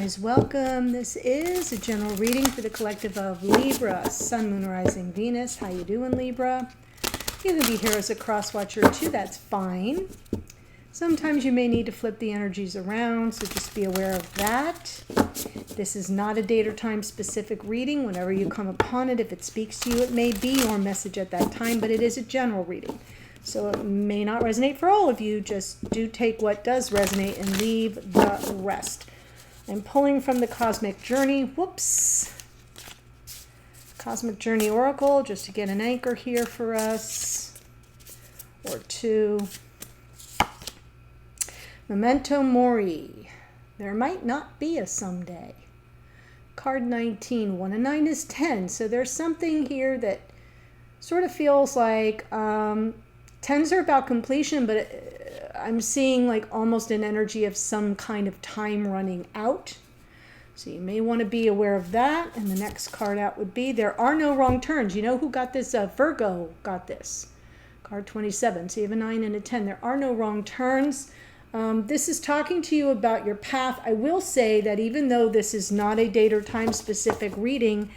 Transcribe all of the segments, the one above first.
guys, welcome. This is a general reading for the collective of Libra, Sun, Moon, Rising, Venus. How you doing, Libra? You can be here as a cross watcher too, that's fine. Sometimes you may need to flip the energies around, so just be aware of that. This is not a date or time specific reading. Whenever you come upon it, if it speaks to you, it may be your message at that time, but it is a general reading. So it may not resonate for all of you. Just do take what does resonate and leave the rest. I'm pulling from the Cosmic Journey. Whoops. Cosmic Journey Oracle, just to get an anchor here for us. Or two. Memento Mori. There might not be a someday. Card 19. 1 and 9 is 10. So there's something here that sort of feels like 10s are about completion, but I'm seeing like almost an energy of some kind of time running out. So you may want to be aware of that. And the next card out would be, there are no wrong turns. You know who got this? Virgo got this. Card 27. So you have a 9 and a 10. There are no wrong turns. This is talking to you about your path. I will say that even though this is not a date or time specific reading,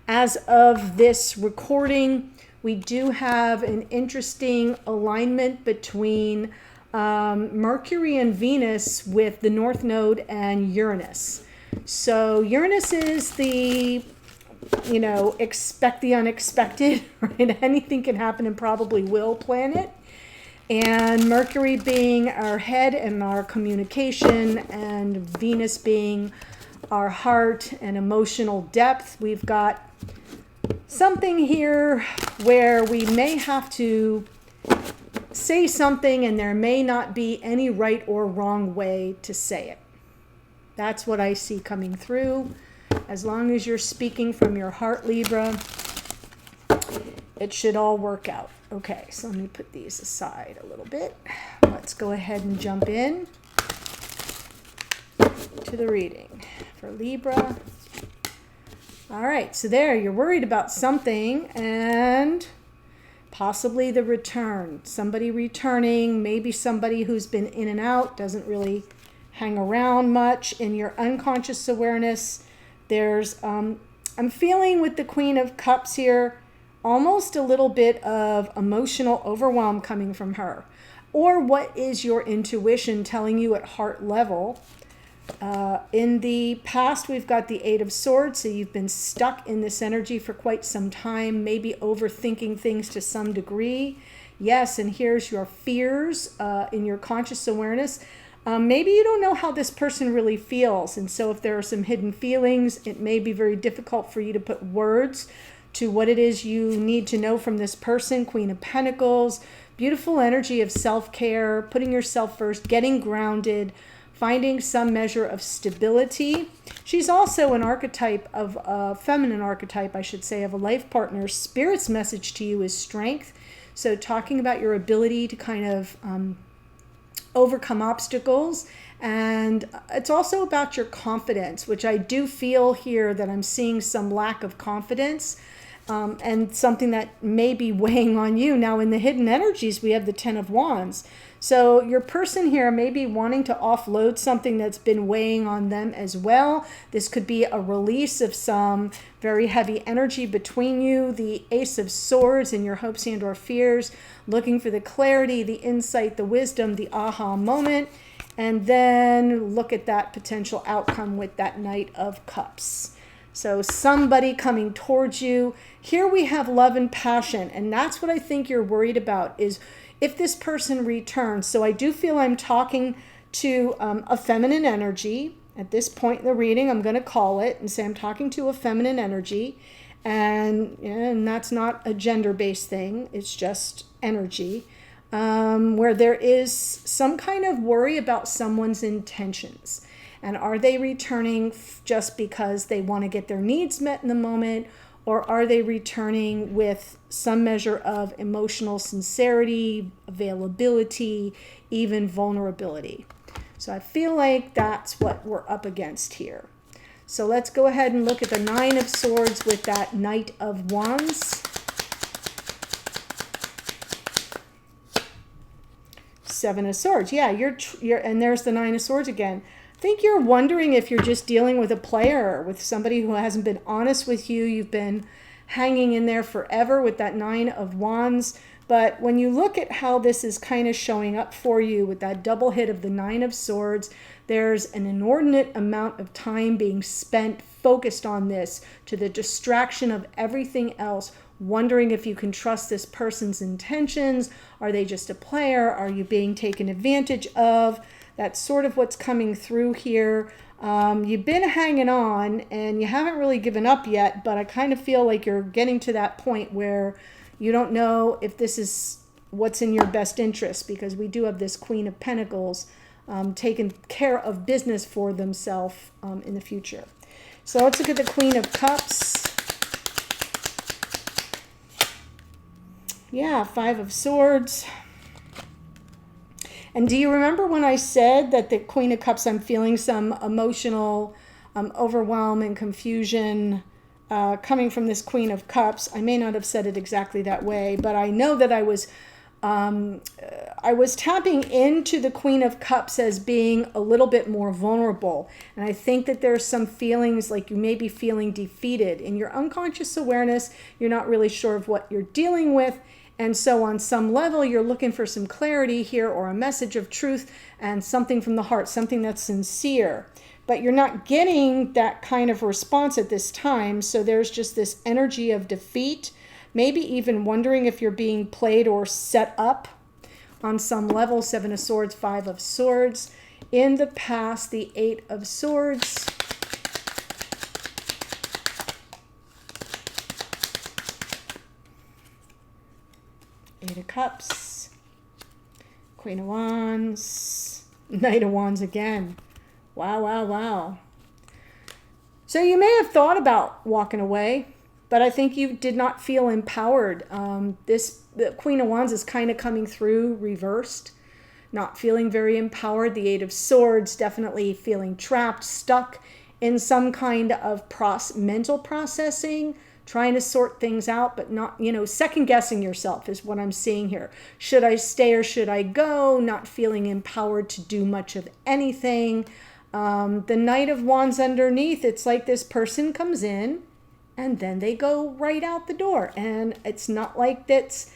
as of this recording, we do have an interesting alignment between Mercury and Venus with the North Node and Uranus. So Uranus is the, expect the unexpected, right? Anything can happen and probably will planet. And Mercury being our head and our communication, and Venus being our heart and emotional depth. We've got something here where we may have to say something and there may not be any right or wrong way to say it. That's what I see coming through. As long as you're speaking from your heart, Libra, it should all work out. Okay, so let me put these aside a little bit. Let's go ahead and jump in to the reading for Libra. All right, so there, you're worried about something and possibly the return. Somebody returning, maybe somebody who's been in and out, doesn't really hang around much. In your unconscious awareness, there's, I'm feeling with the Queen of Cups here, almost a little bit of emotional overwhelm coming from her. Or what is your intuition telling you at heart level? In the past, we've got the Eight of Swords, so you've been stuck in this energy for quite some time, maybe overthinking things to some degree. Yes, and here's your fears in your conscious awareness. Maybe you don't know how this person really feels, and so if there are some hidden feelings, it may be very difficult for you to put words to what it is you need to know from this person. Queen of Pentacles, beautiful energy of self-care, putting yourself first, getting grounded, finding some measure of stability. She's also an archetype of a feminine archetype, I should say, of a life partner. Spirit's message to you is strength. So talking about your ability to kind of overcome obstacles. And it's also about your confidence, which I do feel here that I'm seeing some lack of confidence. And something that may be weighing on you. Now in the hidden energies, we have the 10 of Wands. So your person here may be wanting to offload something that's been weighing on them as well. This could be a release of some very heavy energy between you. The Ace of Swords in your hopes and or fears, looking for the clarity, the insight, the wisdom, the aha moment. And then look at that potential outcome with that Knight of Cups. So somebody coming towards you. Here we have love and passion, and that's what I think you're worried about, is if this person returns. So I do feel I'm talking to a feminine energy. At this point in the reading, I'm going to call it and say I'm talking to a feminine energy, and that's not a gender-based thing. It's just energy, where there is some kind of worry about someone's intentions. And are they returning just because they want to get their needs met in the moment? Or are they returning with some measure of emotional sincerity, availability, even vulnerability? So I feel like that's what we're up against here. So let's go ahead and look at the Nine of Swords with that Knight of Wands. Seven of Swords. Yeah, you're and there's the Nine of Swords again. I think you're wondering if you're just dealing with a player, with somebody who hasn't been honest with you. You've been hanging in there forever with that Nine of Wands. But when you look at how this is kind of showing up for you with that double hit of the Nine of Swords, there's an inordinate amount of time being spent focused on this, to the distraction of everything else, wondering if you can trust this person's intentions. Are they just a player? Are you being taken advantage of? That's sort of what's coming through here. You've been hanging on and you haven't really given up yet, but I kind of feel like you're getting to that point where you don't know if this is what's in your best interest, because we do have this Queen of Pentacles taking care of business for themselves in the future. So let's look at the Queen of Cups. Yeah, Five of Swords. And do you remember when I said that the Queen of Cups, I'm feeling some emotional overwhelm and confusion coming from this Queen of Cups? I may not have said it exactly that way, but I know that I was tapping into the Queen of Cups as being a little bit more vulnerable. And I think that there's some feelings like you may be feeling defeated. In your unconscious awareness, you're not really sure of what you're dealing with. And so on some level, you're looking for some clarity here, or a message of truth and something from the heart, something that's sincere. But you're not getting that kind of response at this time. So there's just this energy of defeat, maybe even wondering if you're being played or set up on some level. Seven of Swords, Five of Swords. In the past, the Eight of Swords. Eight of Cups, Queen of Wands, Knight of Wands again. Wow, wow, wow. So you may have thought about walking away, but I think you did not feel empowered. The Queen of Wands is kind of coming through reversed, not feeling very empowered. The Eight of Swords, definitely feeling trapped, stuck in some kind of mental processing, trying to sort things out, but not, second guessing yourself is what I'm seeing here. Should I stay or should I go? Not feeling empowered to do much of anything. The Knight of Wands underneath, it's like this person comes in and then they go right out the door. And it's not like that's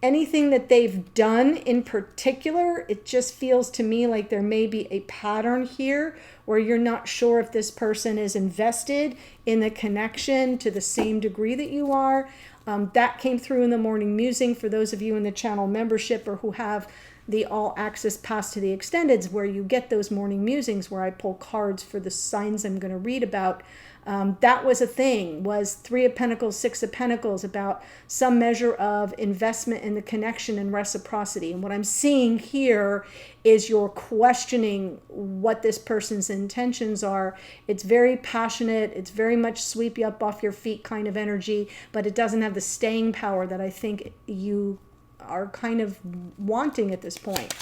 anything that they've done in particular. It just feels to me like there may be a pattern here where you're not sure if this person is invested in the connection to the same degree that you are. That came through in the morning musing for those of you in the channel membership, or who have the all access pass to the extendeds, where you get those morning musings where I pull cards for the signs I'm going to read about. That was a thing, was Three of Pentacles, Six of Pentacles, about some measure of investment in the connection and reciprocity. And what I'm seeing here is you're questioning what this person's intentions are. It's very passionate. It's very much sweep you up off your feet kind of energy, but it doesn't have the staying power that I think you are kind of wanting at this point.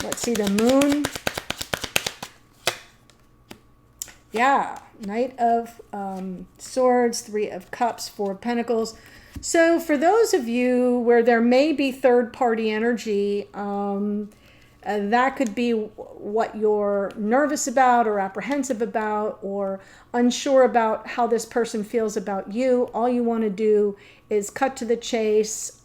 Let's see the Moon. Yeah, Knight of Swords, Three of Cups, Four of Pentacles. So for those of you where there may be third-party energy, that could be what you're nervous about or apprehensive about or unsure about how this person feels about you. All you want to do is cut to the chase.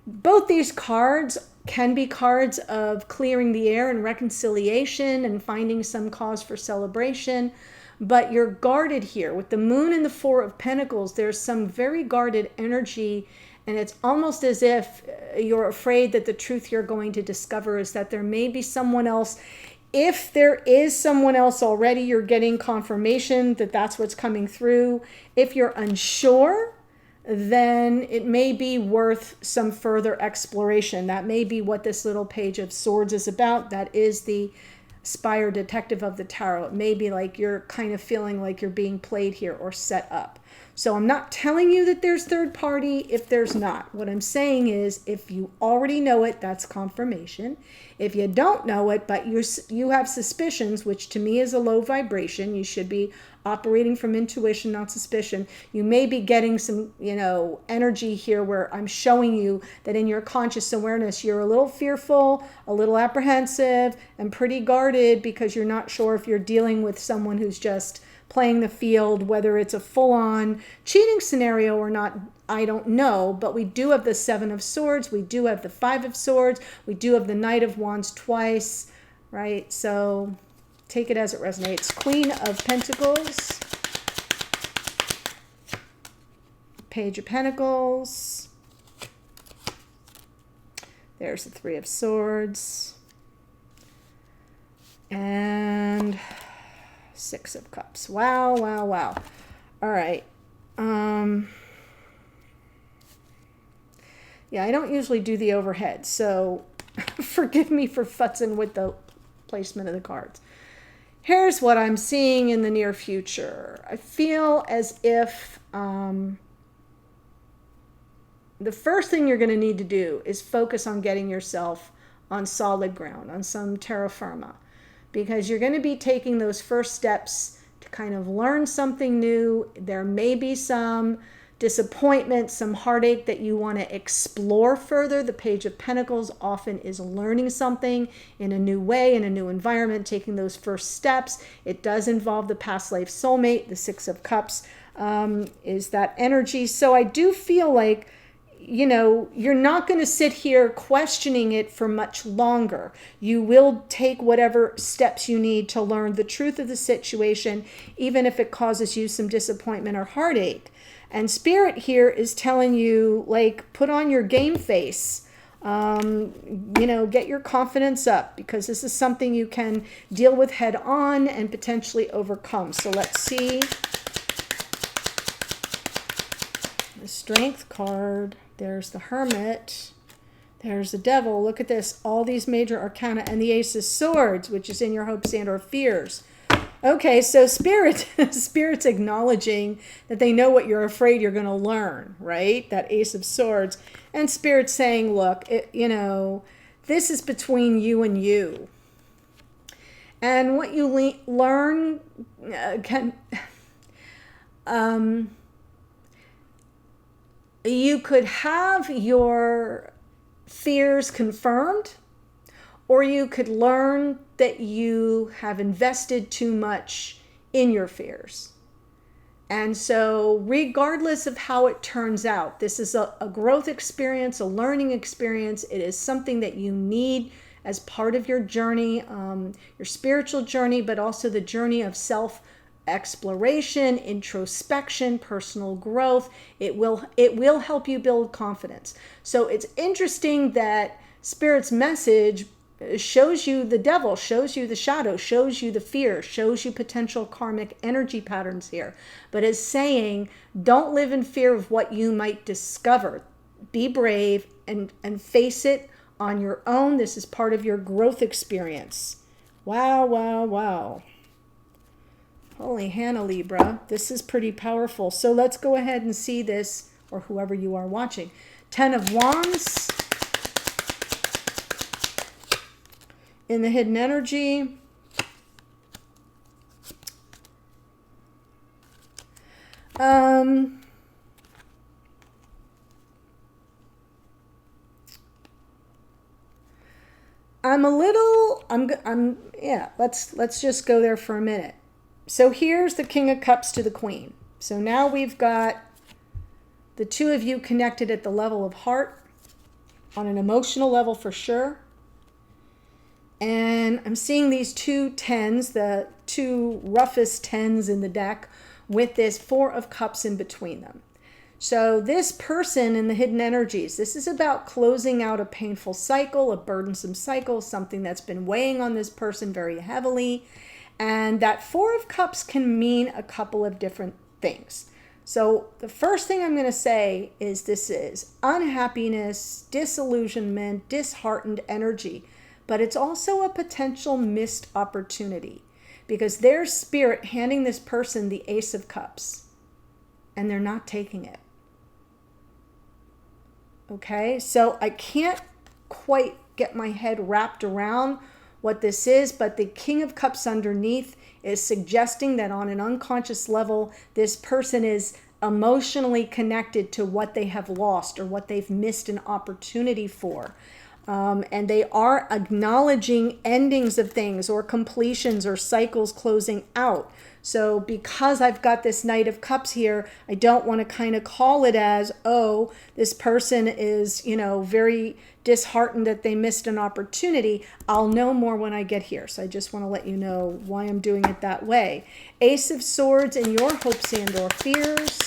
Both these cards can be cards of clearing the air and reconciliation and finding some cause for celebration, but you're guarded here. With the Moon and the Four of Pentacles, there's some very guarded energy, and it's almost as if you're afraid that the truth you're going to discover is that there may be someone else. If there is someone else already, you're getting confirmation that that's what's coming through. If you're unsure, then it may be worth some further exploration. That may be what this little Page of Swords is about. That is the Spire Detective of the Tarot. It may be like you're kind of feeling like you're being played here or set up. So I'm not telling you that there's third party if there's not. What I'm saying is if you already know it, that's confirmation. If you don't know it, but you have suspicions, which to me is a low vibration, you should be operating from intuition, not suspicion. You may be getting some, energy here where I'm showing you that in your conscious awareness, you're a little fearful, a little apprehensive, and pretty guarded because you're not sure if you're dealing with someone who's just playing the field, whether it's a full-on cheating scenario or not, I don't know. But we do have the Seven of Swords, we do have the Five of Swords, we do have the Knight of Wands twice, right? So take it as it resonates. Queen of Pentacles, Page of Pentacles, there's the Three of Swords, and Six of Cups. Wow, wow, wow. All right. Yeah, I don't usually do the overhead, so forgive me for futzing with the placement of the cards. Here's what I'm seeing in the near future. I feel as if the first thing you're going to need to do is focus on getting yourself on solid ground, on some terra firma, because you're going to be taking those first steps to kind of learn something new. There may be some disappointment, some heartache that you want to explore further. The Page of Pentacles often is learning something in a new way, in a new environment, taking those first steps. It does involve the past life soulmate. The Six of Cups is that energy. So I do feel like, you're not going to sit here questioning it for much longer. You will take whatever steps you need to learn the truth of the situation, even if it causes you some disappointment or heartache. And Spirit here is telling you, put on your game face. Get your confidence up, because this is something you can deal with head on and potentially overcome. So let's see. The Strength card. There's the Hermit. There's the Devil. Look at this. All these major arcana and the Ace of Swords, which is in your hopes and or fears. Okay, so Spirit's acknowledging that they know what you're afraid you're going to learn, right? That Ace of Swords. And Spirit's saying, look, this is between you and you. And what you learn you could have your fears confirmed, or you could learn that you have invested too much in your fears. And so regardless of how it turns out, this is a growth experience, a learning experience. It is something that you need as part of your journey, your spiritual journey, but also the journey of self-exploration, introspection, personal growth. It will help you build confidence. So it's interesting that Spirit's message shows you the devil, shows you the shadow, shows you the fear, shows you potential karmic energy patterns here, but is saying, don't live in fear of what you might discover. Be brave and face it on your own. This is part of your growth experience. Wow, wow, wow. Holy Hannah, Libra. This is pretty powerful. So let's go ahead and see this, or whoever you are watching. Ten of Wands. In the hidden energy. Let's just go there for a minute. So here's the King of Cups to the Queen. So now we've got the two of you connected at the level of heart, on an emotional level for sure. And I'm seeing these two tens, the two roughest tens in the deck, with this Four of Cups in between them. So this person in the hidden energies, this is about closing out a painful cycle, a burdensome cycle, something that's been weighing on this person very heavily. And that Four of Cups can mean a couple of different things. So the first thing I'm going to say is this is unhappiness, disillusionment, disheartened energy. But it's also a potential missed opportunity, because there's Spirit handing this person the Ace of Cups. and they're not taking it. Okay, so I can't quite get my head wrapped around what this is, but the King of Cups underneath is suggesting that on an unconscious level, this person is emotionally connected to what they have lost or what they've missed an opportunity for. And they are acknowledging endings of things or completions or cycles closing out. So because I've got this Knight of Cups here, I don't want to kind of call it as, oh, this person is, you know, very disheartened that they missed an opportunity. I'll know more when I get here. So I just want to let you know why I'm doing it that way. Ace of Swords and your hopes and or fears.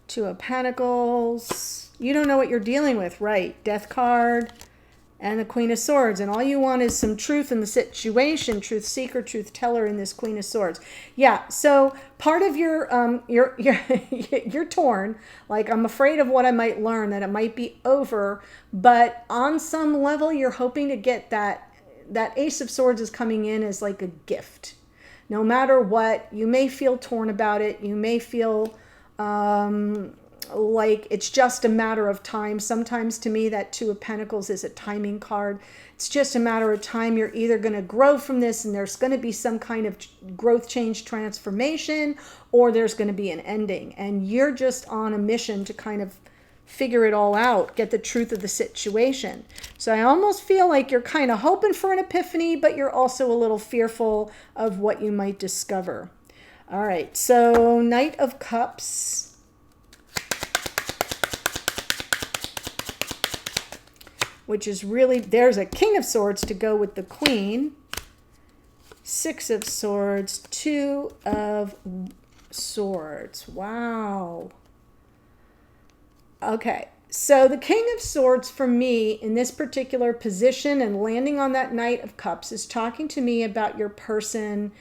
Two of Pentacles. You don't know what you're dealing with, right? Death card. And the Queen of Swords, and all you want is some truth in the situation, truth seeker, truth teller in this Queen of Swords. Yeah, so part of you're torn. Like, I'm afraid of what I might learn, that it might be over, but on some level, you're hoping to get that Ace of Swords is coming in as like a gift. No matter what, you may feel torn about it. You may feel like it's just a matter of time. Sometimes to me that Two of Pentacles is a timing card. It's just a matter of time. You're either going to grow from this and there's going to be some kind of growth, change, transformation, or there's going to be an ending. And you're just on a mission to kind of figure it all out, get the truth of the situation. So I almost feel like you're kind of hoping for an epiphany, but you're also a little fearful of what you might discover. All right, so Knight of Cups. Which is really, there's a King of Swords to go with the Queen. Six of Swords, Two of Swords. Wow. Okay, so the King of Swords for me in this particular position and landing on that Knight of Cups is talking to me about your person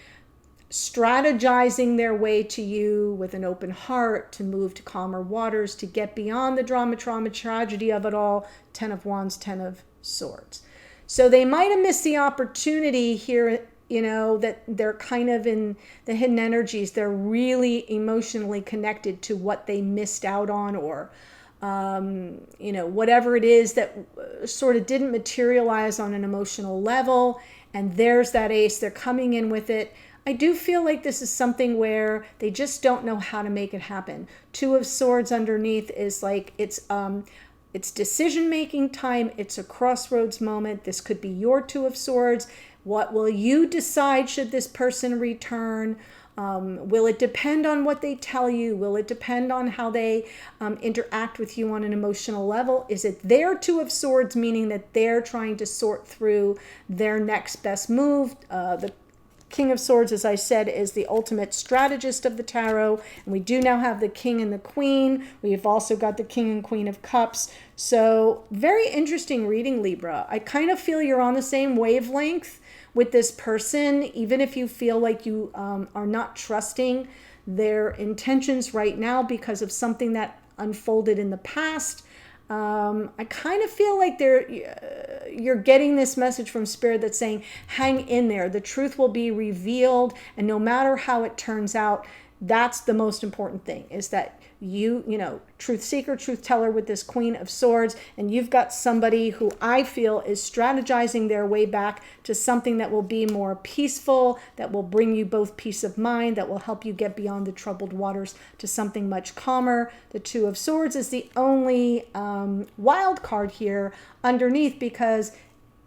strategizing their way to you with an open heart to move to calmer waters, to get beyond the drama, trauma, tragedy of it all. 10 of Wands, 10 of Swords. So they might have missed the opportunity here, you know, that they're kind of in the hidden energies. They're really emotionally connected to what they missed out on, or you know, whatever it is that sort of didn't materialize on an emotional level. And there's that ace. They're coming in with it. I do feel like this is something where they just don't know how to make it happen. Two of Swords underneath is like, it's decision-making time. It's a crossroads moment. This could be your Two of Swords. What will you decide should this person return? Will it depend on what they tell you? Will it depend on how they interact with you on an emotional level? Is it their Two of Swords, meaning that they're trying to sort through their next best move? The King of Swords, as I said, is the ultimate strategist of the tarot. And we do now have the King and the Queen. We've also got the King and Queen of Cups. So very interesting reading, Libra. I kind of feel you're on the same wavelength with this person, even if you feel like you are not trusting their intentions right now because of something that unfolded in the past. I kind of feel like you're getting this message from Spirit that's saying, hang in there. The truth will be revealed. And no matter how it turns out, that's the most important thing, is that you know, truth seeker, truth teller with this Queen of Swords, and you've got somebody who I feel is strategizing their way back to something that will be more peaceful, that will bring you both peace of mind, that will help you get beyond the troubled waters to something much calmer. The Two of Swords is the only wild card here underneath, because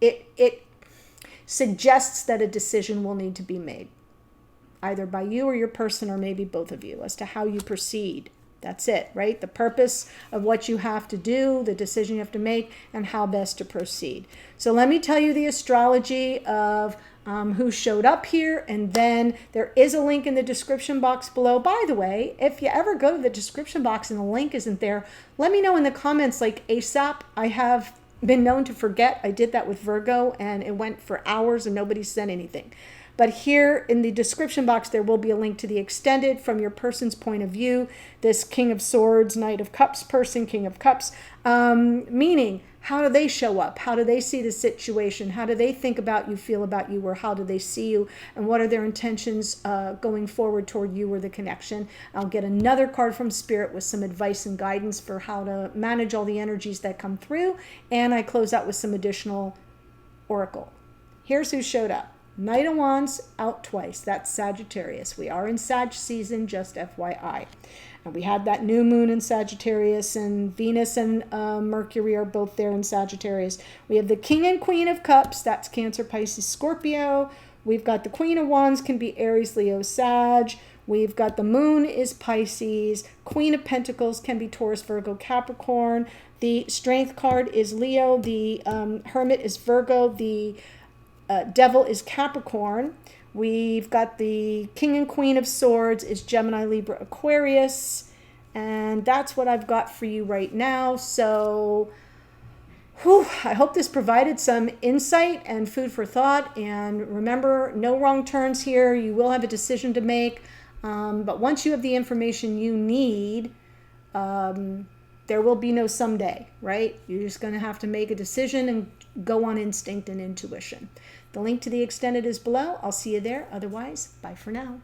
it suggests that a decision will need to be made, either by you or your person, or maybe both of you, as to how you proceed. That's it, right? The purpose of what you have to do, the decision you have to make, and how best to proceed. So let me tell you the astrology of who showed up here, and then there is a link in the description box below. By the way, if you ever go to the description box and the link isn't there, let me know in the comments, like ASAP. I have been known to forget. I did that with Virgo, and it went for hours and nobody said anything. But here in the description box, there will be a link to the extended from your person's point of view. This King of Swords, Knight of Cups person, King of Cups, meaning how do they show up? How do they see the situation? How do they think about you, feel about you, or how do they see you? And what are their intentions going forward toward you or the connection? I'll get another card from Spirit with some advice and guidance for how to manage all the energies that come through. And I close out with some additional oracle. Here's who showed up. Knight of Wands out twice. That's Sagittarius. We are in Sag season, just FYI. And we had that new moon in Sagittarius, and Venus and Mercury are both there in Sagittarius. We have the King and Queen of Cups. That's Cancer, Pisces, Scorpio. We've got the Queen of Wands, can be Aries, Leo, Sag. We've got the moon is Pisces. Queen of Pentacles can be Taurus, Virgo, Capricorn. The Strength card is Leo. The Hermit is Virgo. The Devil is Capricorn. We've got the King and Queen of Swords is Gemini, Libra, Aquarius. And that's what I've got for you right now. So I hope this provided some insight and food for thought. And remember, no wrong turns here. You will have a decision to make. But once you have the information you need, there will be no someday, right? You're just going to have to make a decision and go on instinct and intuition. The link to the extended is below. I'll see you there. Otherwise, bye for now.